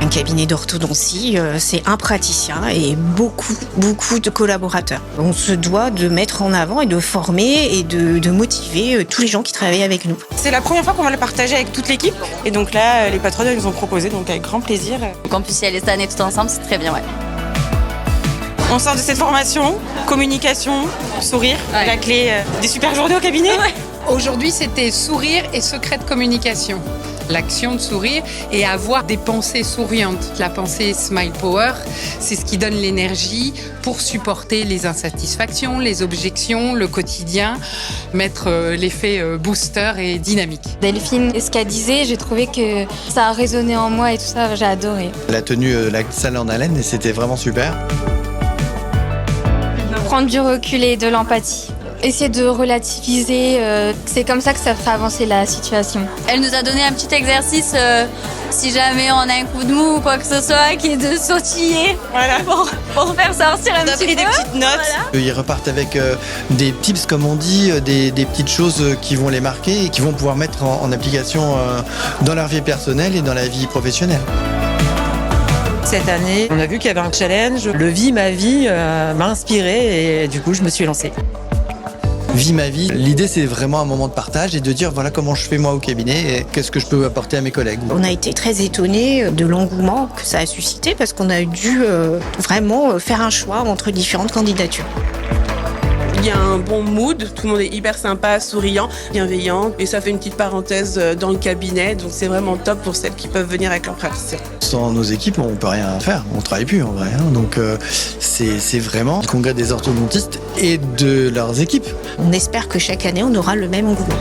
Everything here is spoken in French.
Un cabinet d'orthodontie, c'est un praticien et beaucoup de collaborateurs. On se doit de mettre en avant et de former et de motiver tous les gens qui travaillent avec nous. C'est la première fois qu'on va le partager avec toute l'équipe. Et donc là, les patrons nous ont proposé, donc avec grand plaisir. Qu'on puisse y aller cette année tout ensemble, c'est très bien, ouais. On sort de cette formation, communication, sourire, la clé des super journées au cabinet. Ouais. Aujourd'hui, c'était sourire et secret de communication. L'action de sourire et avoir des pensées souriantes. La pensée Smile Power, c'est ce qui donne l'énergie pour supporter les insatisfactions, les objections, le quotidien, mettre l'effet booster et dynamique. Delphine, ce qu'elle disait, j'ai trouvé que ça a résonné en moi et tout ça, j'ai adoré. Elle a tenu la salle en haleine et c'était vraiment super. Prendre du recul et de l'empathie. Essayer de relativiser, c'est comme ça que ça fera avancer la situation. Elle nous a donné un petit exercice, si jamais on a un coup de mou ou quoi que ce soit, qui est de sautiller pour faire sortir un petit peu. Des petites notes. Ils repartent avec des tips, comme on dit, des petites choses qui vont les marquer et qui vont pouvoir mettre en application dans leur vie personnelle et dans la vie professionnelle. Cette année, on a vu qu'il y avait un challenge. Le Vie ma vie m'a inspiré et du coup, je me suis lancée. Vie ma vie, l'idée c'est vraiment un moment de partage et de dire voilà comment je fais moi au cabinet et qu'est-ce que je peux apporter à mes collègues. On a été très étonnés de l'engouement que ça a suscité parce qu'on a dû vraiment faire un choix entre différentes candidatures. Il y a un bon mood, tout le monde est hyper sympa, souriant, bienveillant et ça fait une petite parenthèse dans le cabinet, donc c'est vraiment top pour celles qui peuvent venir avec leur praticien. Sans nos équipes, on peut rien faire, on travaille plus en vrai. Donc c'est vraiment le congrès des orthodontistes et de leurs équipes. On espère que chaque année, on aura le même engouement.